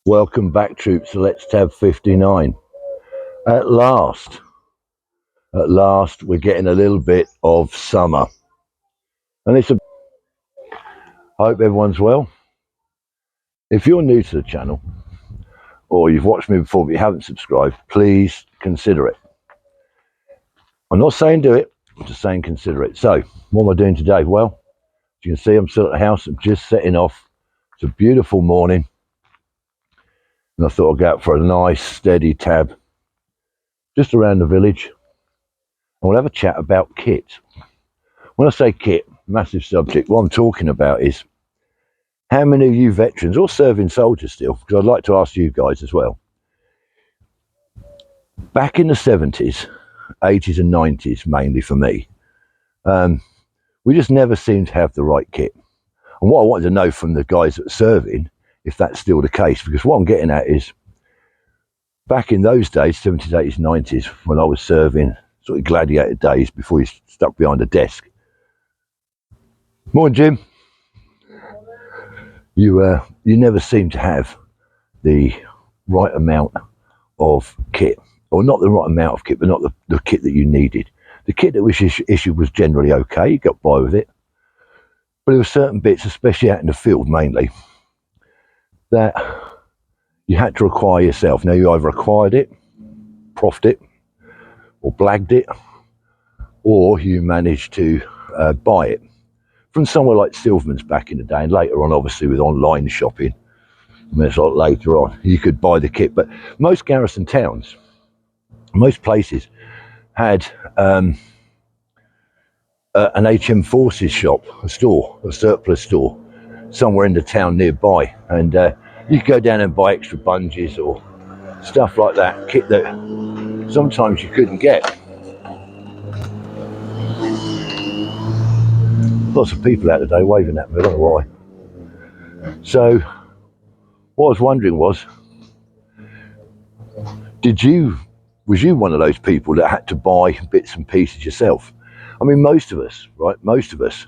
Welcome back, troops, to Let's Tab 59. At last, we're getting a little bit of summer. And I hope everyone's well. If you're new to the channel, or you've watched me before but you haven't subscribed, please consider it. I'm not saying do it, I'm just saying consider it. So, what am I doing today? Well, as you can see, I'm still at the house. I'm just setting off. It's a beautiful morning. And I thought I'd go out for a nice, steady tab just around the village. And we'll have a chat about kit. When I say kit, massive subject, what I'm talking about is how many of you veterans or serving soldiers still, because I'd like to ask you guys as well, back in the 70s, 80s and 90s mainly for me, we just never seemed to have the right kit. And what I wanted to know from the guys that are serving, if that's still the case, because what I'm getting at is, back in those days, 70s, 80s, 90s, when I was serving, sort of gladiator days before you stuck behind a desk. Morning, Jim. You never seem to have the right amount of kit, or not the right amount of kit, but not the kit that you needed. The kit that was issued was generally okay, you got by with it, but there were certain bits, especially out in the field mainly, that you had to acquire yourself. Now, you either acquired it, profed it, or blagged it, or you managed to buy it from somewhere like Silverman's back in the day, and later on, obviously, with online shopping. I mean, it's like later on, you could buy the kit, but most garrison towns, most places had an HM Forces shop, a store, a surplus store, somewhere in the town nearby, and you could go down and buy extra bungees or stuff like that, kit that sometimes you couldn't get. Lots of people out today waving at me, I don't know why. So, what I was wondering was, was you one of those people that had to buy bits and pieces yourself? I mean, most of us, right? Most of us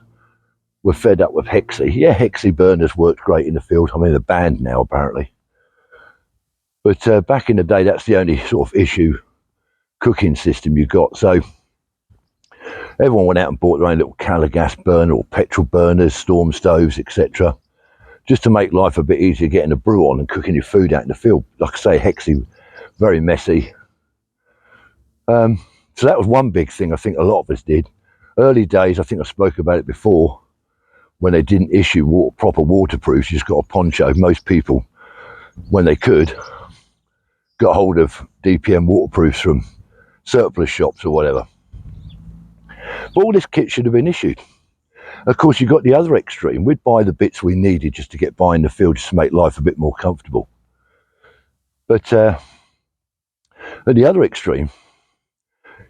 were fed up with Hexi. Yeah, Hexi burners worked great in the field. I mean, they're banned now, apparently. But back in the day, that's the only sort of issue cooking system you got. So everyone went out and bought their own little Calagas burner or petrol burners, storm stoves, etc., just to make life a bit easier getting a brew on and cooking your food out in the field. Like I say, Hexi, very messy. So that was one big thing I think a lot of us did. Early days, I think I spoke about it before, when they didn't issue proper waterproofs, you just got a poncho. Most people, when they could, got hold of DPM waterproofs from surplus shops or whatever. But all this kit should have been issued. Of course, you got the other extreme. We'd buy the bits we needed just to get by in the field, just to make life a bit more comfortable. But at the other extreme,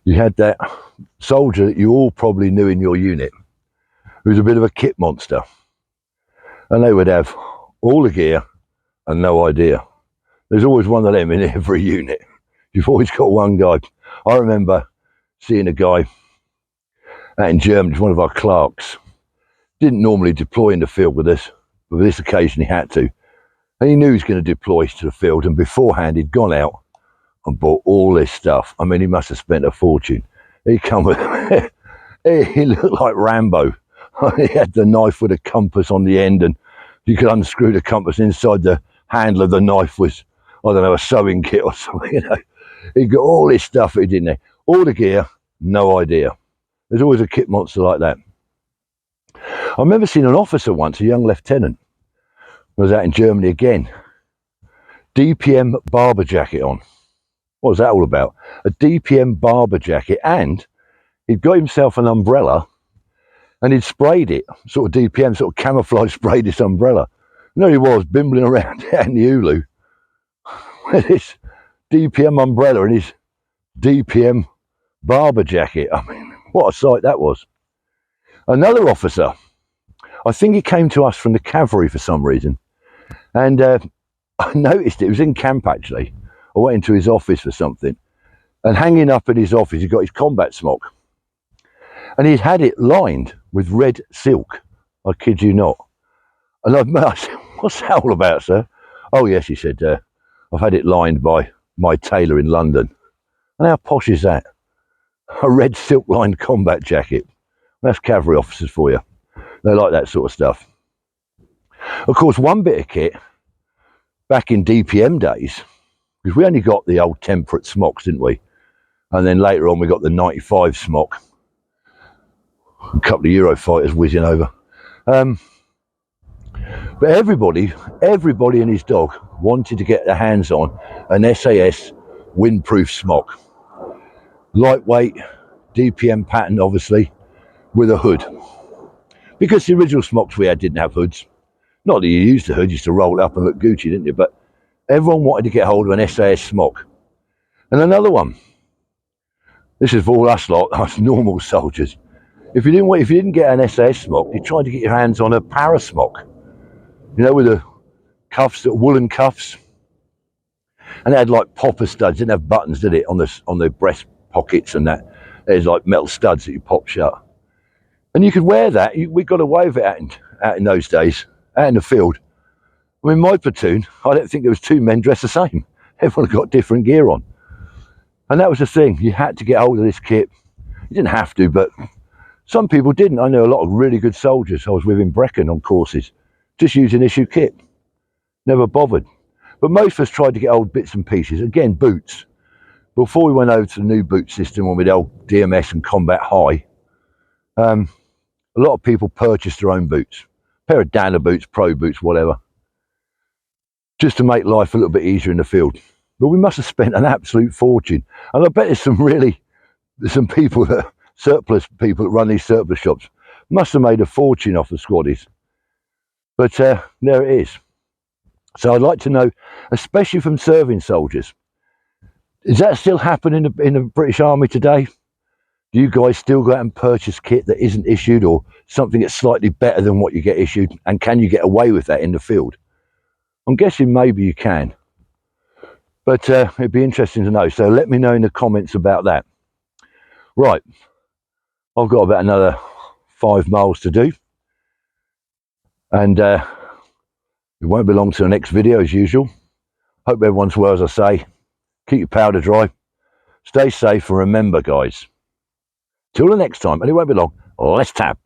you had that soldier that you all probably knew in your unit, who was a bit of a kit monster. And they would have all the gear and no idea. There's always one of them in every unit. You've always got one guy. I remember seeing a guy out in Germany, one of our clerks, didn't normally deploy in the field with us, but for this occasion he had to. And he knew he was going to deploy to the field, and beforehand he'd gone out and bought all this stuff. I mean, he must have spent a fortune. He come with he looked like Rambo. He had the knife with a compass on the end, and you could unscrew the compass. Inside the handle of the knife was, I don't know, a sewing kit or something, you know. He got all this stuff that he didn't have. All the gear, no idea. There's always a kit monster like that. I remember seeing an officer once, a young lieutenant, was out in Germany again, DPM barber jacket on. What was that all about? A DPM barber jacket, and he'd got himself an umbrella and he'd sprayed it, sort of DPM, sort of camouflage sprayed this umbrella. And there he was, bimbling around out in the Ulu with this DPM umbrella and his DPM barber jacket. I mean, what a sight that was. Another officer, I think he came to us from the cavalry for some reason, and I noticed it was in camp actually. I went into his office for something, and hanging up in his office, he got his combat smock, and he'd had it lined with red silk. I kid you not. And I said, "What's that all about, sir?" Oh yes, he said, I've had it lined by my tailor in London. And how posh is that? A red silk lined combat jacket. That's cavalry officers for you. They like that sort of stuff. Of course, one bit of kit back in DPM days, because we only got the old temperate smocks, didn't we? And then later on we got the 95 smock. A couple of Eurofighters whizzing over. But everybody and his dog wanted to get their hands on an SAS windproof smock. Lightweight, DPM pattern obviously, with a hood. Because the original smocks we had didn't have hoods. Not that you used the hood, you used to roll it up and look Gucci, didn't you? But everyone wanted to get hold of an SAS smock. And another one. This is for all us lot, us normal soldiers. If you didn't get an SAS smock, you tried to get your hands on a para smock. You know, with the cuffs, the woolen cuffs. And it had like popper studs, didn't have buttons, did it, on the breast pockets and that. There's like metal studs that you pop shut. And you could wear that. We got away with it out in those days, out in the field. I mean, my platoon, I don't think there was two men dressed the same. Everyone got different gear on. And that was the thing. You had to get hold of this kit. You didn't have to, but some people didn't. I know a lot of really good soldiers I was with in Brecon on courses, just using issue kit. Never bothered. But most of us tried to get old bits and pieces. Again, boots. Before we went over to the new boot system with old DMS and Combat High, a lot of people purchased their own boots. A pair of Dana boots, Pro boots, whatever. Just to make life a little bit easier in the field. But we must have spent an absolute fortune. And I bet there's some people surplus people that run these surplus shops must have made a fortune off the squaddies. But there it is. So I'd like to know, especially from serving soldiers, is that still happening in the British Army today? Do you guys still go out and purchase kit that isn't issued, or something that's slightly better than what you get issued? And can you get away with that in the field? I'm guessing maybe you can. But it'd be interesting to know. So let me know in the comments about that. Right. I've got about another 5 miles to do. And it won't be long to the next video as usual. Hope everyone's well, as I say. Keep your powder dry. Stay safe, and remember, guys, till the next time, and it won't be long, let's tab.